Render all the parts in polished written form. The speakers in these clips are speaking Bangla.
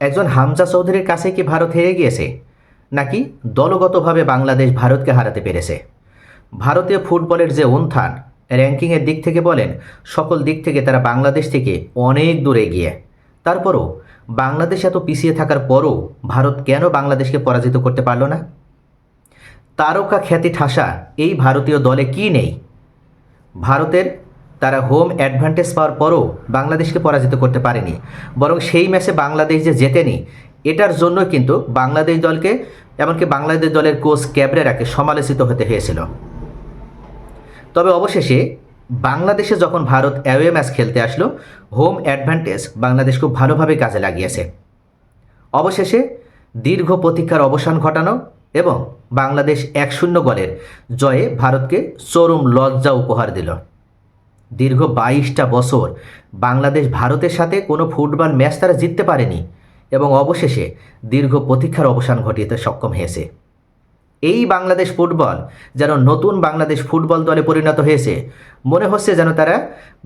একজন হামজা চৌধুরীর কাছে কি ভারত হেরে গিয়েছে, নাকি দলগতভাবে বাংলাদেশ ভারতকে হারাতে পেরেছে? ভারতীয় ফুটবলের যে উত্থান, র্যাঙ্কিংয়ের দিক থেকে বলেন, সকল দিক থেকে তারা বাংলাদেশ থেকে অনেক দূরে এগিয়ে। তারপরও বাংলাদেশ এত পিছিয়ে থাকার পরও ভারত কেন বাংলাদেশকে পরাজিত করতে পারল না? তারকা খ্যাতি ঠাসা এই ভারতীয় দলে কি নেই? ভারতের তারা হোম অ্যাডভান্টেজ পাওয়ার পরও বাংলাদেশকে পরাজিত করতে পারেনি, বরং সেই ম্যাচে বাংলাদেশ যে জেতেনি এটার জন্য কিন্তু বাংলাদেশ দলকে, এমনকি বাংলাদেশ দলের কোচ ক্যাবরেরাকে সমালোচিত হতে হয়েছিল। তবে অবশেষে বাংলাদেশে যখন ভারত অ্যাওয়ে ম্যাচ খেলতে আসলো, হোম অ্যাডভান্টেজ বাংলাদেশ খুব ভালোভাবে কাজে লাগিয়েছে। অবশেষে দীর্ঘ প্রতীক্ষার অবসান ঘটানো এবং বাংলাদেশ 1-0 গোলের জয়ে ভারতকে চরম লজ্জা উপহার দিল। দীর্ঘ 22টা বছর বাংলাদেশ ভারতের সাথে কোনো ফুটবল ম্যাচ তারা জিততে পারেনি এবং অবশেষে দীর্ঘ প্রতীক্ষার অবসান ঘটিয়ে সক্ষম হয়েছে। এই বাংলাদেশ ফুটবল যেন নতুন বাংলাদেশ ফুটবল দলে পরিণত হয়েছে। মনে হচ্ছে যেন তারা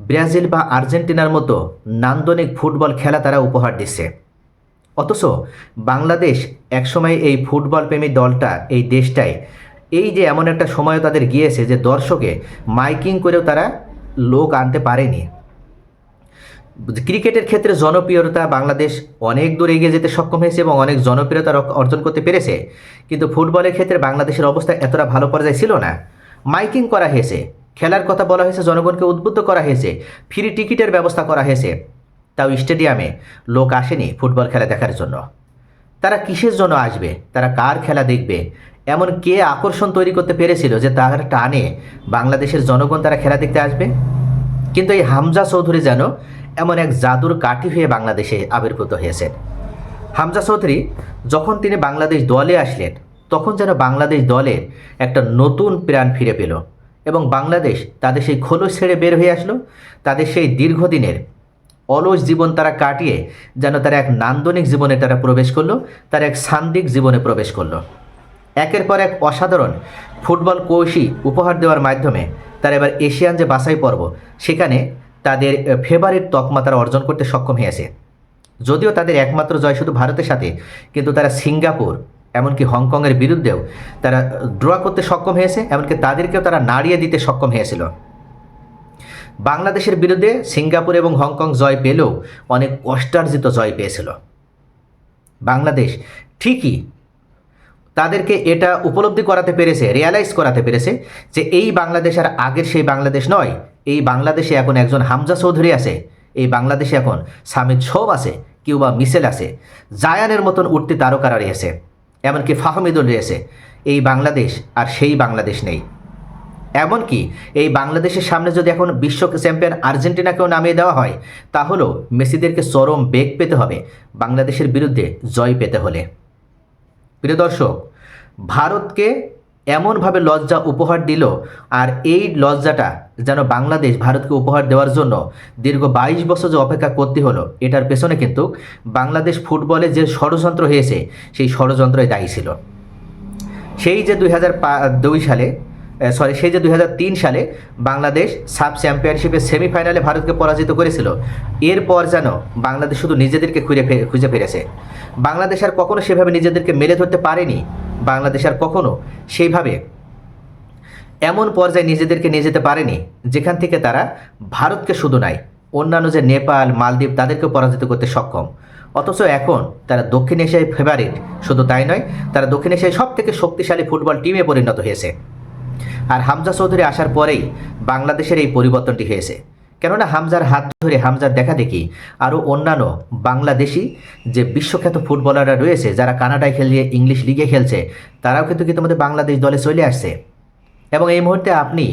ব্রাজিল বা আর্জেন্টিনার মতো নান্দনিক ফুটবল খেলা তারা উপহার দিচ্ছে। অথচ বাংলাদেশ একসময় এই ফুটবল প্রেমী দলটা, এই দেশটায় এই যে এমন একটা সময় তাদের গিয়েছে যে দর্শকে মাইকিং করেও তারা লোক আনতে পারেনি। ক্রিকেটের ক্ষেত্রে জনপ্রিয়তা বাংলাদেশ অনেক দূর এগিয়ে যেতে সক্ষম হয়েছে এবং অনেক জনপ্রিয়তা অর্জন করতে পেরেছে, কিন্তু ফুটবলের ক্ষেত্রে বাংলাদেশের অবস্থা এতটা ভালো পর্যায়ে ছিল না। মাইকিং করা হয়েছে, খেলার কথা বলা হয়েছে, জনগণকে উদ্বুদ্ধ করা হয়েছে, ফ্রি টিকিটের ব্যবস্থা করা হয়েছে, তাও স্টেডিয়ামে লোক আসেনি ফুটবল খেলা দেখার জন্য। তারা কিসের জন্য আসবে, তারা কার খেলা দেখবে, এমন কে আকর্ষণ তৈরি করতে পেরেছিল যে তার টানে বাংলাদেশের জনগণ তারা খেলা দেখতে আসবে? কিন্তু এই হামজা চৌধুরী যেন এমন এক জাদুর কাঠি হয়ে বাংলাদেশে আবির্ভূত হয়েছেন। হামজা চৌধুরী যখন তিনি বাংলাদেশ দলে আসলেন, তখন যেন বাংলাদেশ দলের একটা নতুন প্রাণ ফিরে পেল এবং বাংলাদেশ তাদের সেই খোলস ছেড়ে বের হয়ে আসলো। তাদের সেই দীর্ঘদিনের অলস জীবন তারা কাটিয়ে যেন তারা এক নান্দনিক জীবনে তারা প্রবেশ করলো, তারা এক সান্দিক জীবনে প্রবেশ করলো। একের পর এক অসাধারণ ফুটবল কৌশী উপহার দেওয়ার মাধ্যমে তারা এবার এশিয়ান যে বাছাই পর্ব, সেখানে তাদের ফেভারিট তকমা তারা অর্জন করতে সক্ষম হয়েছে। যদিও তাদের একমাত্র জয় শুধু ভারতের সাথে, কিন্তু তারা সিঙ্গাপুর এমনকি হংকংয়ের বিরুদ্ধেও তারা ড্র করতে সক্ষম হয়েছে, এমনকি তাদেরকেও তারা নাড়িয়ে দিতে সক্ষম হয়েছিল। বাংলাদেশের বিরুদ্ধে সিঙ্গাপুর এবং হংকং জয় পেলেও অনেক কষ্টার্জিত জয় পেয়েছিল। বাংলাদেশ ঠিকই তাদেরকে এটা উপলব্ধি করাতে পেরেছে, রিয়ালাইজ করাতে পেরেছে যে এই বাংলাদেশ আর আগের সেই বাংলাদেশ নয়। এই বাংলাদেশে এখন একজন হামজা চৌধুরী আছে, এই বাংলাদেশে এখন সামিদ শোভ আছে, কিউবা মিশেল আছে, জায়ানের মতন উঠতি তারকারা রয়েছে, এমনকি ফাহমিদুল রয়েছে। এই বাংলাদেশ আর সেই বাংলাদেশ নেই। এমনকি এই বাংলাদেশের সামনে যদি এখন বিশ্ব চ্যাম্পিয়ন আর্জেন্টিনাকেও নামিয়ে দেওয়া হয়, তাহলেও মেসিদেরকে চরম বেগ পেতে হবে বাংলাদেশের বিরুদ্ধে জয় পেতে হলে। প্রিয় দর্শক, ভারতকে এমনভাবে লজ্জা উপহার দিল, আর এই লজ্জাটা যেন বাংলাদেশ ভারতকে উপহার দেওয়ার জন্য দীর্ঘ 22 বছর যে অপেক্ষা করতে হলো, এটার পেছনে কিন্তু বাংলাদেশ ফুটবলে যে ষড়যন্ত্র হয়েছে সেই ষড়যন্ত্রই দায়ী ছিল। সেই যে 2002 সালে সেই যে 2003 সালে বাংলাদেশ সাব চ্যাম্পিয়নশিপের সেমিফাইনালে ভারতকে পরাজিত করেছিল, এরপর যেন বাংলাদেশ শুধু নিজেদেরকে খুঁজে ফিরেছে। বাংলাদেশ আর কখনো সেভাবে নিজেদেরকে মেলে ধরতে পারেনি। বাংলাদেশ আর কখনো সেইভাবে এমন পর্যায়ে নিজেদেরকে নিয়ে যেতে পারেনি যেখান থেকে তারা ভারতকে শুধু নয়, অন্যান্য যে নেপাল, মালদ্বীপ, তাদেরকে পরাজিত করতে সক্ষম। অথচ এখন তারা দক্ষিণ এশিয়ায় ফেভারিট, শুধু তাই নয়, তারা দক্ষিণ এশিয়ায় সব থেকে শক্তিশালী ফুটবল টিমে পরিণত হয়েছে। আর হামজা চৌধুরী আসার পরেই বাংলাদেশের এই পরিবর্তনটি হয়েছে। কেননা হামজার হাত ধরে, হামজার দেখা দেখি আরও অন্যান্য বাংলাদেশি যে বিশ্বখ্যাত ফুটবলাররা রয়েছে, যারা কানাডায় খেলিয়ে ইংলিশ লিগে খেলছে, তারাও কিন্তু ইতিমধ্যে বাংলাদেশ দলে চলে আসছে। এবং এই মুহূর্তে আপনি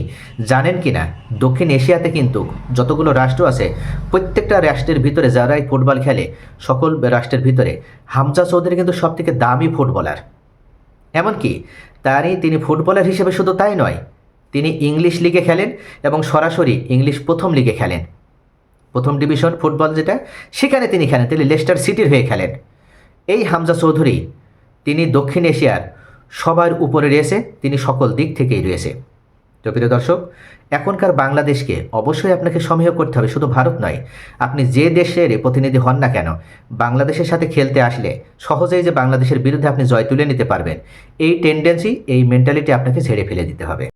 জানেন কি না, দক্ষিণ এশিয়াতে কিন্তু যতগুলো রাষ্ট্র আছে, প্রত্যেকটা রাষ্ট্রের ভিতরে যারাই ফুটবল খেলে, সকল রাষ্ট্রের ভিতরে হামজা চৌধুরী কিন্তু সবথেকে দামি ফুটবলার। এমনকি তিনি ফুটবলার হিসেবে শুধু তাই নয়, তিনি ইংলিশ লিগে খেলেন এবং সরাসরি ইংলিশ প্রথম লিগে খেলেন, প্রথম ডিভিশন ফুটবল যেটা, সেখানে তিনি খেলেন, তিনি লেস্টার সিটির হয়ে খেলেন। এই হামজা চৌধুরী তিনি দক্ষিণ এশিয়ার সবার উপরে রয়েছে, তিনি সকল দিক থেকেই রয়েছে। তো প্রিয় দর্শক, এখনকার বাংলাদেশকে অবশ্যই আপনাকে সমীহ করতে হবে, শুধু ভারত নয়, আপনি যে দেশের প্রতিনিধি হন না কেন, বাংলাদেশের সাথে খেলতে আসলে সহজেই যে বাংলাদেশের বিরুদ্ধে আপনি জয় তুলে নিতে পারবেন, এই টেন্ডেন্সি, এই মেন্টালিটি আপনাকে ঝেড়ে ফেলে দিতে হবে।